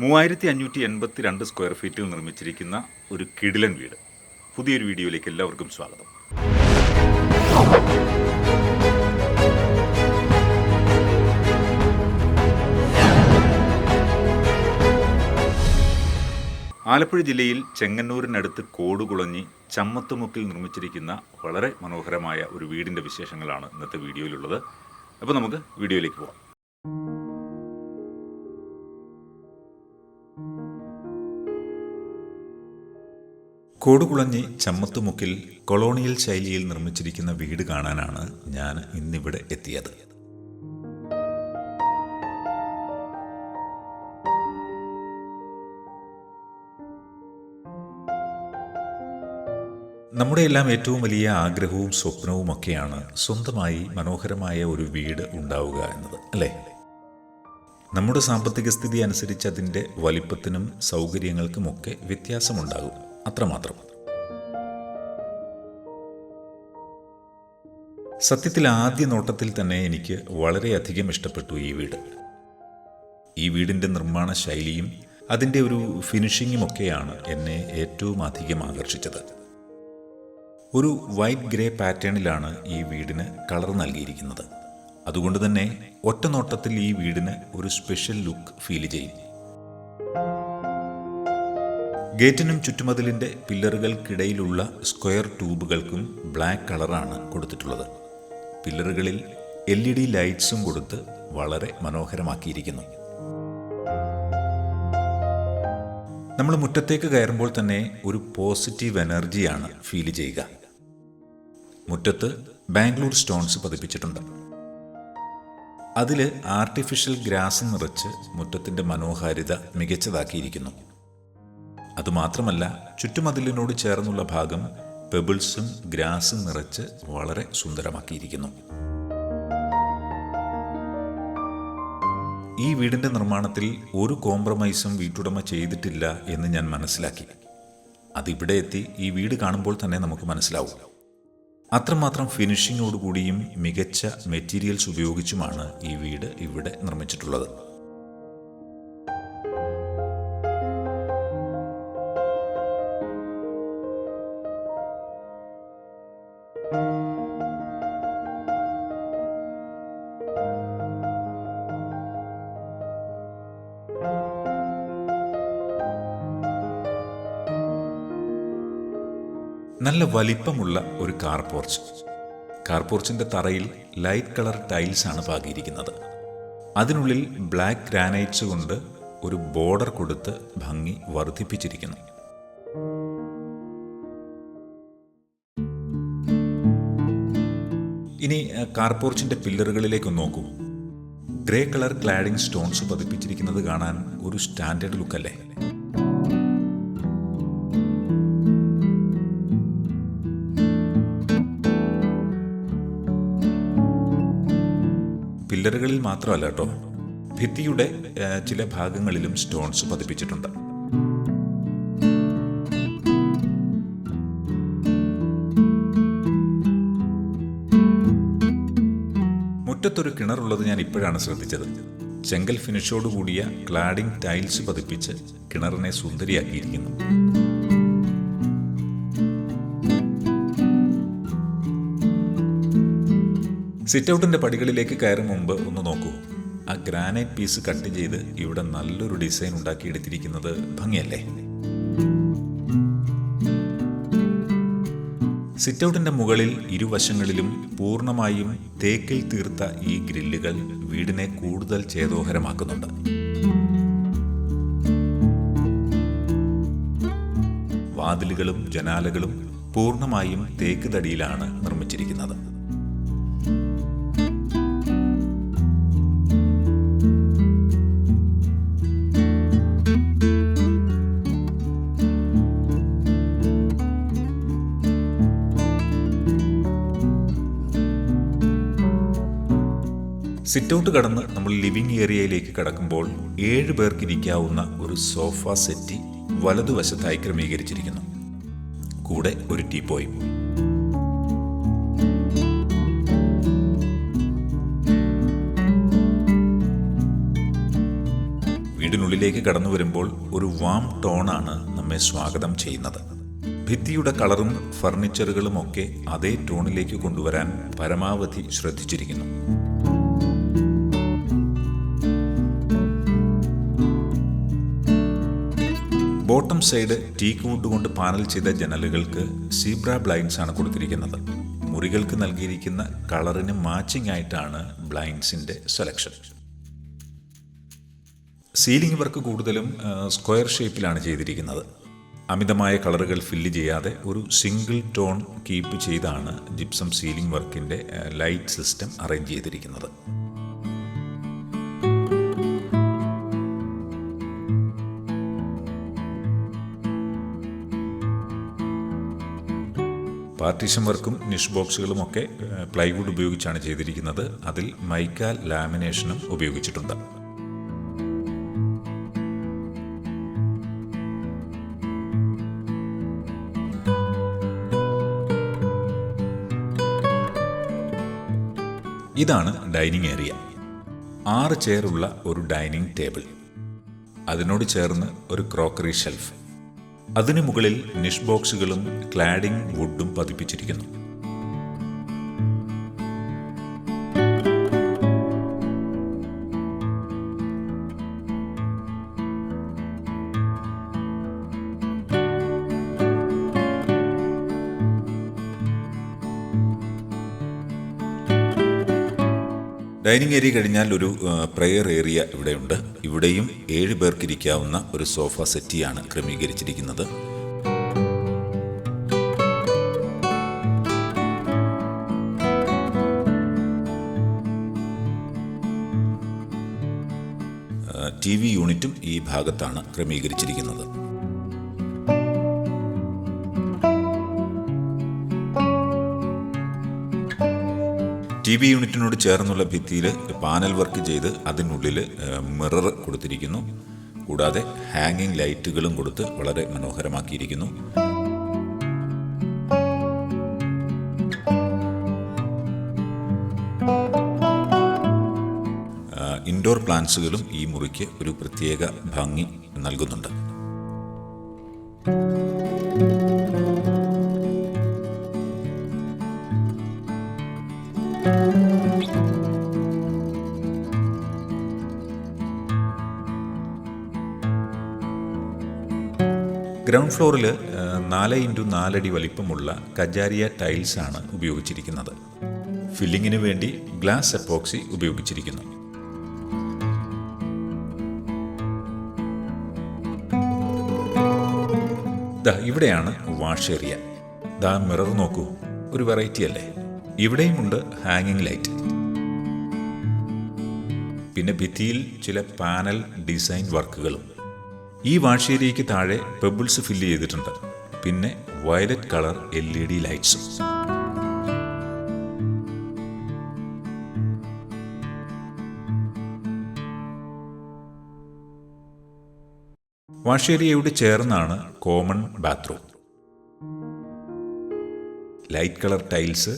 3582 square ഫീറ്റിൽ നിർമ്മിച്ചിരിക്കുന്ന ഒരു കിടിലൻ വീട്. പുതിയൊരു വീഡിയോയിലേക്ക് എല്ലാവർക്കും സ്വാഗതം. ആലപ്പുഴ ജില്ലയിൽ ചെങ്ങന്നൂരിനടുത്ത് കോടുകുളഞ്ഞി ചമ്മത്തുമുക്കിൽ നിർമ്മിച്ചിരിക്കുന്ന വളരെ മനോഹരമായ ഒരു വീടിൻ്റെ വിശേഷങ്ങളാണ് ഇന്നത്തെ വീഡിയോയിലുള്ളത്. അപ്പോൾ നമുക്ക് വീഡിയോയിലേക്ക് പോകാം. കോടുകുളഞ്ഞി ചമ്മത്തുമുക്കിൽ കൊളോണിയൽ ശൈലിയിൽ നിർമ്മിച്ചിരിക്കുന്ന വീട് കാണാനാണ് ഞാൻ ഇന്നിവിടെ എത്തിയത്. നമ്മുടെ എല്ലാം ഏറ്റവും വലിയ ആഗ്രഹവും സ്വപ്നവുമൊക്കെയാണ് സ്വന്തമായി മനോഹരമായ ഒരു വീട് ഉണ്ടാവുക എന്നത്, അല്ലേ? നമ്മുടെ സാമ്പത്തിക സ്ഥിതി അനുസരിച്ച് അതിൻ്റെ വലിപ്പത്തിനും സൗകര്യങ്ങൾക്കുമൊക്കെ വ്യത്യാസമുണ്ടാകും, അത്രമാത്രം. സത്യത്തിൽ ആദ്യ നോട്ടത്തിൽ തന്നെ എനിക്ക് വളരെയധികം ഇഷ്ടപ്പെട്ടു ഈ വീട്. ഈ വീടിൻ്റെ നിർമ്മാണ ശൈലിയും അതിൻ്റെ ഒരു ഫിനിഷിങ്ങുമൊക്കെയാണ് എന്നെ ഏറ്റവും അധികം ആകർഷിച്ചത്. ഒരു വൈറ്റ് ഗ്രേ പാറ്റേണിലാണ് ഈ വീടിന് കളർ നൽകിയിരിക്കുന്നത്. അതുകൊണ്ട് തന്നെ ഒറ്റ നോട്ടത്തിൽ ഈ വീടിന് ഒരു സ്പെഷ്യൽ ലുക്ക് ഫീൽ ചെയ്യും. ഗേറ്റിനും ചുറ്റുമതിലിൻ്റെ പില്ലറുകൾക്കിടയിലുള്ള സ്ക്വയർ ട്യൂബുകൾക്കും ബ്ലാക്ക് കളറാണ് കൊടുത്തിട്ടുള്ളത്. പില്ലറുകളിൽ LED ലൈറ്റ്സും കൊടുത്ത് വളരെ മനോഹരമാക്കിയിരിക്കുന്നു. നമ്മൾ മുറ്റത്തേക്ക് കയറുമ്പോൾ തന്നെ ഒരു പോസിറ്റീവ് എനർജിയാണ് ഫീൽ ചെയ്യുക. മുറ്റത്ത് ബാംഗ്ലൂർ സ്റ്റോൺസ് പതിപ്പിച്ചിട്ടുണ്ട്. അതിൽ ആർട്ടിഫിഷ്യൽ ഗ്രാസ് നിറച്ച് മുറ്റത്തിൻ്റെ മനോഹാരിത മികച്ചതാക്കിയിരിക്കുന്നു. അതുമാത്രമല്ല, ചുറ്റുമതിലിനോട് ചേർന്നുള്ള ഭാഗം പെബിൾസും ഗ്രാസും നിറച്ച് വളരെ സുന്ദരമാക്കിയിരിക്കുന്നു. ഈ വീടിൻ്റെ നിർമ്മാണത്തിൽ ഒരു കോംപ്രമൈസും വീട്ടുടമ ചെയ്തിട്ടില്ല എന്ന് ഞാൻ മനസ്സിലാക്കി. അതിവിടെ എത്തി ഈ വീട് കാണുമ്പോൾ തന്നെ നമുക്ക് മനസ്സിലാവും. അത്രമാത്രം ഫിനിഷിങ്ങോടുകൂടിയും മികച്ച മെറ്റീരിയൽസ് ഉപയോഗിച്ചുമാണ് ഈ വീട് ഇവിടെ നിർമ്മിച്ചിട്ടുള്ളത്. നല്ല വലിപ്പമുള്ള ഒരു കാർ പോർച്ച്. കാർ പോർച്ചിൻ്റെ തറയിൽ ലൈറ്റ് കളർ ടൈൽസാണ് പാകിയിരിക്കുന്നത്. അതിനുള്ളിൽ ബ്ലാക്ക് ഗ്രാനൈറ്റ്സ് കൊണ്ട് ഒരു ബോർഡർ കൊടുത്ത് ഭംഗി വർദ്ധിപ്പിച്ചിരിക്കുന്നു. ഇനി കാർ പോർച്ചിൻ്റെ പില്ലറുകളിലേക്ക് നോക്കൂ. ഗ്രേ കളർ ക്ലാഡിംഗ് സ്റ്റോൺസ് പതിപ്പിച്ചിരിക്കുന്നത് കാണാൻ ഒരു സ്റ്റാൻഡേർഡ് ലുക്കല്ലേ? പില്ലറുകളിൽ മാത്രമല്ല കേട്ടോ, ഭിത്തിയുടെ ചില ഭാഗങ്ങളിലും സ്റ്റോൺസ് പതിപ്പിച്ചിട്ടുണ്ട്. മുറ്റത്തൊരു കിണറുള്ളത് ഞാൻ ഇപ്പോഴാണ് ശ്രദ്ധിച്ചത്. ചെങ്കൽ ഫിനിഷോടുകൂടിയ ക്ലാഡിംഗ് ടൈൽസ് പതിപ്പിച്ച് കിണറിനെ സുന്ദരിയാക്കിയിരിക്കുന്നു. സിറ്റൗട്ടിൻ്റെ പടികളിലേക്ക് കയറും മുമ്പ് ഒന്ന് നോക്കൂ. ആ ഗ്രാനൈറ്റ് പീസ് കട്ട് ചെയ്ത് ഇവിടെ നല്ലൊരു ഡിസൈൻ ഉണ്ടാക്കിയെടുത്തിരിക്കുന്നത് ഭംഗിയല്ലേ? സിറ്റൗട്ടിൻ്റെ മുകളിൽ ഇരുവശങ്ങളിലും പൂർണ്ണമായും തേക്കിൽ തീർത്ത ഈ ഗ്രില്ലുകൾ വീടിനെ കൂടുതൽ ചേതോഹരമാക്കുന്നുണ്ട്. വാതിലുകളും ജനാലകളും പൂർണ്ണമായും തേക്ക് തടിയിലാണ് നിർമ്മിച്ചിരിക്കുന്നത്. സിറ്റൗട്ട് കടന്ന് നമ്മൾ ലിവിംഗ് ഏരിയയിലേക്ക് കടക്കുമ്പോൾ 7 പേർക്ക് ഇരിക്കാവുന്ന ഒരു സോഫ സെറ്റി വലതുവശത്തായി ക്രമീകരിച്ചിരിക്കുന്നു. കൂടെ ഒരു ടീപ്പോയും. വീടിനുള്ളിലേക്ക് കടന്നു വരുമ്പോൾ ഒരു വാം ടോണാണ് നമ്മെ സ്വാഗതം ചെയ്യുന്നത്. ഭിത്തിയുടെ കളറും ഫർണിച്ചറുകളും ഒക്കെ അതേ ടോണിലേക്ക് കൊണ്ടുവരാൻ പരമാവധി ശ്രദ്ധിച്ചിരിക്കുന്നു. ബോട്ടം സൈഡ് ടീക്ക് വുഡ് കൊണ്ട് പാനൽ ചെയ്ത ജനലുകൾക്ക് സീബ്ര ബ്ലൈൻഡ്സ് ആണ് കൊടുത്തിരിക്കുന്നത്. മുറികൾക്ക് നൽകിയിരിക്കുന്ന കളറിന് മാച്ചിങ് ആയിട്ടാണ് ബ്ലൈൻഡ്സിന്റെ സെലക്ഷൻ. സീലിംഗ് വർക്ക് കൂടുതലും സ്ക്വയർ ഷേപ്പിലാണ് ചെയ്തിരിക്കുന്നത്. അമിതമായ കളറുകൾ ഫില്ല് ചെയ്യാതെ ഒരു സിംഗിൾ ടോൺ കീപ്പ് ചെയ്താണ് ജിപ്സം സീലിംഗ് വർക്കിന്റെ ലൈറ്റ് സിസ്റ്റം അറേഞ്ച് ചെയ്തിരിക്കുന്നത്. പാർട്ടീഷൻ വർക്കും നിഷ് ബോക്സുകളും ഒക്കെ പ്ലൈവുഡ് ഉപയോഗിച്ചാണ് ചെയ്തിരിക്കുന്നത്. അതിൽ മൈക്ക ലാമിനേഷനും ഉപയോഗിച്ചിട്ടുണ്ട്. ഇതാണ് ഡൈനിങ് ഏരിയ. 6 ചെയറുള്ള ഒരു ഡൈനിങ് ടേബിൾ, അതിനോട് ചേർന്ന് ഒരു ക്രോക്കറി ഷെൽഫ്, അതിനു മുകളിൽ നിഷ് ബോക്സുകളും ക്ലാഡിംഗ് വുഡും പതിപ്പിച്ചിരിക്കുന്നു. ഡൈനിങ് ഏരിയ കഴിഞ്ഞാൽ ഒരു പ്രെയർ ഏരിയ ഇവിടെയുണ്ട്. ഇവിടെയും 7 പേർക്ക് ഇരിക്കാവുന്ന ഒരു സോഫ സെറ്റിയാണ് ക്രമീകരിച്ചിരിക്കുന്നത്. TV യൂണിറ്റും ഈ ഭാഗത്താണ് ക്രമീകരിച്ചിരിക്കുന്നത്. TV യൂണിറ്റിനോട് ചേർന്നുള്ള ഭിത്തിയിൽ പാനൽ വർക്ക് ചെയ്ത് അതിനുള്ളിൽ മിറർ കൊടുത്തിരിക്കുന്നു. കൂടാതെ ഹാങ്ങിങ് ലൈറ്റുകളും കൊടുത്ത് വളരെ മനോഹരമാക്കിയിരിക്കുന്നു. ഇൻഡോർ പ്ലാന്റ്സുകളും ഈ മുറിക്ക് ഒരു പ്രത്യേക ഭംഗി നൽകുന്നുണ്ട്. ഗ്രൗണ്ട് ഫ്ലോറിൽ 4x4 അടി വലിപ്പമുള്ള കജാരിയ ടൈൽസ് ആണ് ഉപയോഗിച്ചിരിക്കുന്നത്. ഫില്ലിങ്ങിന് വേണ്ടി ഗ്ലാസ് എപ്പോക്സി ഉപയോഗിച്ചിരിക്കുന്നു. ഇവിടെയാണ് വാഷ് ഏരിയ. മിറർ നോക്കൂ, ഒരു വെറൈറ്റി അല്ലേ. ഇവിടെയുമുണ്ട് ഹാങ്ങിങ് ലൈറ്റ്. പിന്നെ ഭിത്തിയിൽ ചില പാനൽ ഡിസൈൻ വർക്കുകളും. ഈ വാഷ് ഏരിയയ്ക്ക് താഴെ പെബിൾസ് ഫില്ല് ചെയ്തിട്ടുണ്ട്. പിന്നെ വയലറ്റ് കളർ LED ലൈറ്റ്സും. വാഷ് ഏരിയയോട് ചേർന്നാണ് common bathroom. Light colour tiles,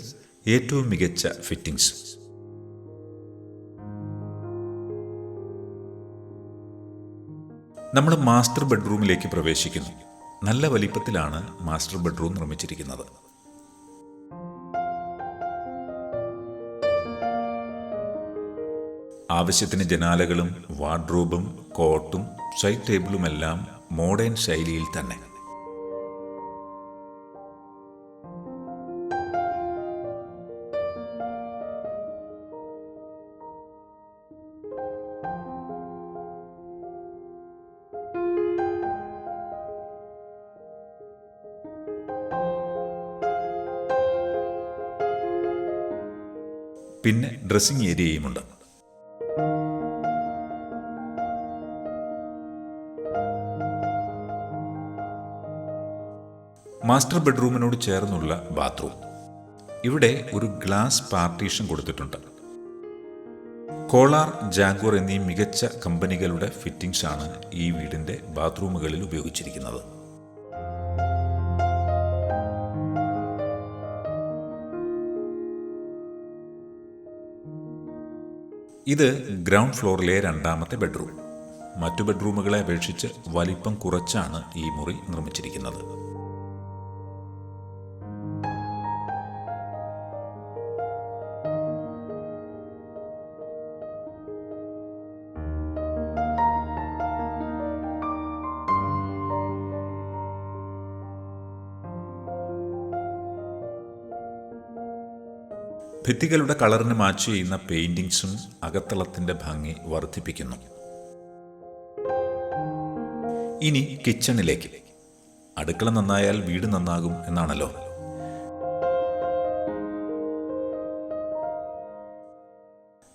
ഏറ്റവും മികച്ച ഫിറ്റിംഗ്സ്. നമ്മൾ മാസ്റ്റർ ബെഡ്റൂമിലേക്ക് പ്രവേശിക്കുന്നു. നല്ല വലിപ്പത്തിലാണ് മാസ്റ്റർ ബെഡ്റൂം നിർമ്മിച്ചിരിക്കുന്നത്. ആവശ്യത്തിന് ജനാലകളും വാർഡ്രോബും കോട്ടും സൈഡ് ടേബിളുമെല്ലാം മോഡേൺ ശൈലിയിൽ തന്നെ. പിന്നെ ഡ്രസ്സിംഗ് ഏരിയയുമുണ്ട്. മാസ്റ്റർ ബെഡ്റൂമിനോട് ചേർന്നുള്ള ബാത്റൂം. ഇവിടെ ഒരു ഗ്ലാസ് പാർട്ടീഷൻ കൊടുത്തിട്ടുണ്ട്. കോളാർ, ജാഗ്വർ എന്നീ മികച്ച കമ്പനികളുടെ ഫിറ്റിംഗ്സ് ആണ് ഈ വീടിന്റെ ബാത്റൂമുകളിൽ ഉപയോഗിച്ചിരിക്കുന്നത്. ഇത് ഗ്രൗണ്ട് ഫ്ലോറിലെ രണ്ടാമത്തെ ബെഡ്റൂം. മറ്റു ബെഡ്റൂമുകളെ അപേക്ഷിച്ച് വലിപ്പം കുറച്ചാണ് ഈ മുറി നിർമ്മിച്ചിരിക്കുന്നത്. ഭിത്തികളുടെ കളറിന് മാച്ച് ചെയ്യുന്ന പെയിന്റിങ്സും അകത്തളത്തിന്റെ ഭംഗി വർദ്ധിപ്പിക്കുന്നു. ഇനി കിച്ചണിലേക്ക്. അടുക്കള നന്നായാൽ വീട് നന്നാകും എന്നാണല്ലോ.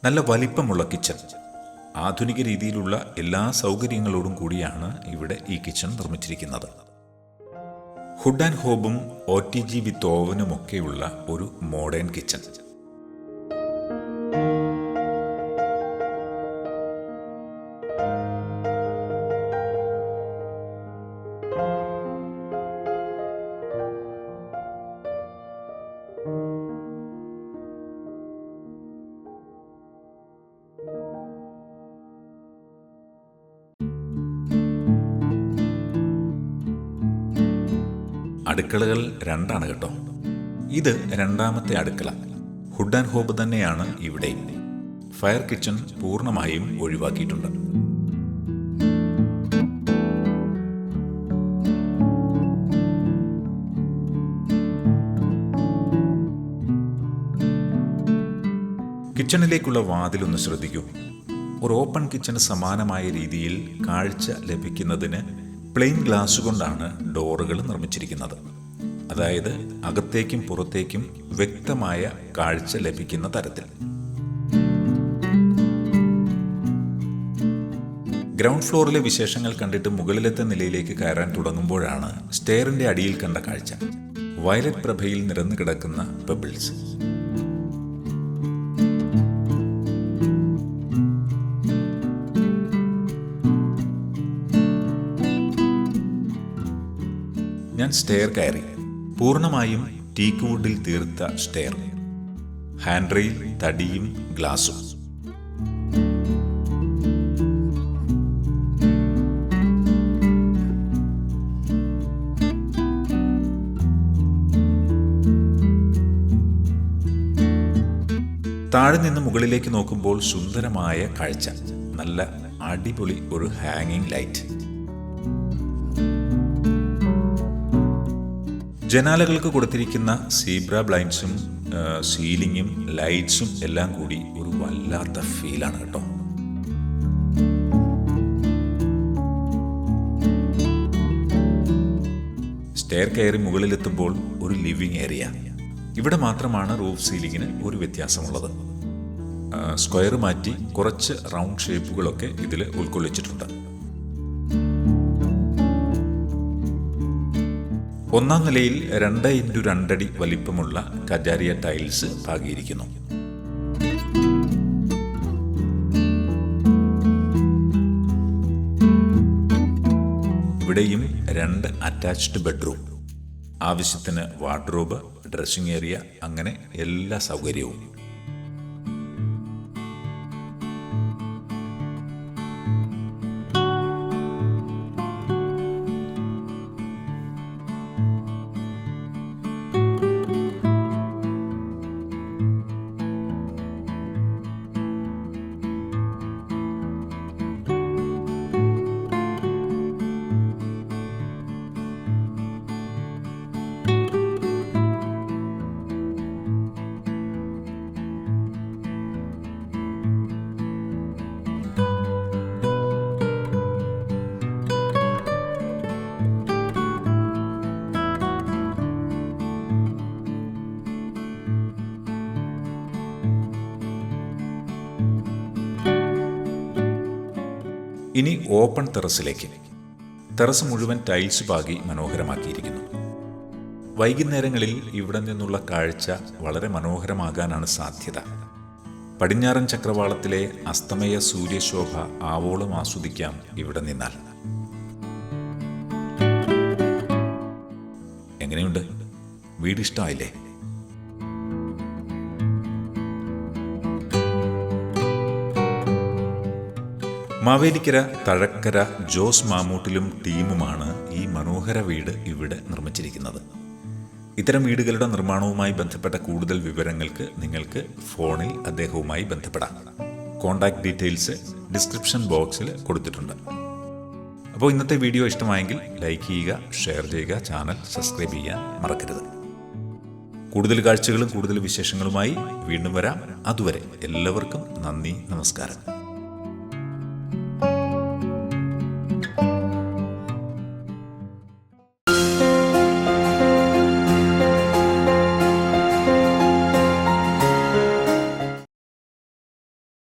നല്ല വലിപ്പമുള്ള കിച്ചൺ. ആധുനിക രീതിയിലുള്ള എല്ലാ സൗകര്യങ്ങളോടും കൂടിയാണ് ഇവിടെ ഈ കിച്ചൺ നിർമ്മിച്ചിരിക്കുന്നത്. ഹുഡ് ആൻഡ് ഹോബും OTG വിത്ത് ഓവനുമൊക്കെയുള്ള ഒരു മോഡേൺ കിച്ചൺ. അടുക്കളകൾ രണ്ടാണ് കേട്ടോ. ഇത് രണ്ടാമത്തെ അടുക്കള. ഹുഡ് ആൻഡ് ഹോബ് തന്നെയാണ് ഇവിടെയും. ഫയർ കിച്ചൺ പൂർണ്ണമായും ഒഴിവാക്കിയിട്ടുണ്ട്. കിച്ചണിലേക്കുള്ള വാതിലൊന്ന് ശ്രദ്ധിക്കൂ. ഒരു ഓപ്പൺ കിച്ചണ് സമാനമായ രീതിയിൽ കാഴ്ച ലഭിക്കുന്നതിന് പ്ലെയിൻ ഗ്ലാസ് കൊണ്ടാണ് ഡോറുകൾ നിർമ്മിച്ചിരിക്കുന്നത്. അതായത് അകത്തേക്കും പുറത്തേക്കും വ്യക്തമായ കാഴ്ച ലഭിക്കുന്ന തരത്തിൽ. ഗ്രൗണ്ട് ഫ്ലോറിലെ വിശേഷങ്ങൾ കണ്ടിട്ട് മുകളിലത്തെ നിലയിലേക്ക് കയറാൻ തുടങ്ങുമ്പോഴാണ് സ്റ്റെയറിന്റെ അടിയിൽ കണ്ട കാഴ്ച. വയലറ്റ് പ്രഭയിൽ നിറഞ്ഞു കിടക്കുന്ന പെബിൾസ്. ഞാൻ സ്റ്റെയർ കയറി. പൂർണ്ണമായും ടീക്ക് വുഡിൽ തീർത്ത സ്റ്റെയർ. ഹാൻഡ് റെയിൽ തടിയും ഗ്ലാസും. താഴെ നിന്ന് മുകളിലേക്ക് നോക്കുമ്പോൾ സുന്ദരമായ കാഴ്ച. നല്ല അടിപൊളി ഒരു ഹാങ്ങിങ് ലൈറ്റ്. ജനാലകൾക്ക് കൊടുത്തിരിക്കുന്ന സീബ്ര ബ്ലൈൻഡ്സും സീലിങ്ങും ലൈറ്റ്സും എല്ലാം കൂടി ഒരു വല്ലാത്ത ഫീലാണ് കേട്ടോ. സ്റ്റെയർ കയറി മുകളിലെത്തുമ്പോൾ ഒരു ലിവിംഗ് ഏരിയ. ഇവിടെ മാത്രമാണ് റൂഫ് സീലിങ്ങിന് ഒരു വ്യത്യാസമുള്ളത്. സ്ക്വയർ മാറ്റി കുറച്ച് റൗണ്ട് ഷേപ്പുകളൊക്കെ ഇതിൽ ഉൾക്കൊള്ളിച്ചിട്ടുണ്ട്. ഒന്നാം നിലയിൽ 2x2 അടി വലിപ്പമുള്ള കജാരിയ ടൈൽസ് പാകിയിരിക്കുന്നു. ഇവിടെയും 2 അറ്റാച്ച്ഡ് ബെഡ്റൂം. ആവശ്യത്തിന് വാർഡ്രോബ്, ഡ്രസ്സിംഗ് ഏരിയ, അങ്ങനെ എല്ലാ സൗകര്യവും. ഇനി ഓപ്പൺ ടെറസിലേക്ക്. ടെറസ് മുഴുവൻ ടൈൽസ് പാകി മനോഹരമാക്കിയിരിക്കുന്നു. വൈകുന്നേരങ്ങളിൽ ഇവിടെ നിന്നുള്ള കാഴ്ച വളരെ മനോഹരമാകാനാണ് സാധ്യത. പടിഞ്ഞാറൻ ചക്രവാളത്തിലെ അസ്തമയ സൂര്യശോഭ ആവോളം ആസ്വദിക്കാം ഇവിടെ നിന്നാൽ. എങ്ങനെയുണ്ട്? വീട് ഇഷ്ടമായില്ലേ? മാവേലിക്കര തഴക്കര ജോസ് മാമൂട്ടിലും ടീമുമാണ് ഈ മനോഹര വീട് ഇവിടെ നിർമ്മിച്ചിരിക്കുന്നത്. ഇത്തരം വീടുകളുടെ നിർമ്മാണവുമായി ബന്ധപ്പെട്ട കൂടുതൽ വിവരങ്ങൾക്ക് നിങ്ങൾക്ക് ഫോണിൽ അദ്ദേഹവുമായി ബന്ധപ്പെടാം. കോൺടാക്ട് ഡീറ്റെയിൽസ് ഡിസ്ക്രിപ്ഷൻ ബോക്സിൽ കൊടുത്തിട്ടുണ്ട്. അപ്പോൾ ഇന്നത്തെ വീഡിയോ ഇഷ്ടമായെങ്കിൽ ലൈക്ക് ചെയ്യുക, ഷെയർ ചെയ്യുക, ചാനൽ സബ്സ്ക്രൈബ് ചെയ്യാൻ മറക്കരുത്. കൂടുതൽ കാഴ്ചകളും കൂടുതൽ വിശേഷങ്ങളുമായി വീണ്ടും വരാം. അതുവരെ എല്ലാവർക്കും നന്ദി, നമസ്കാരം.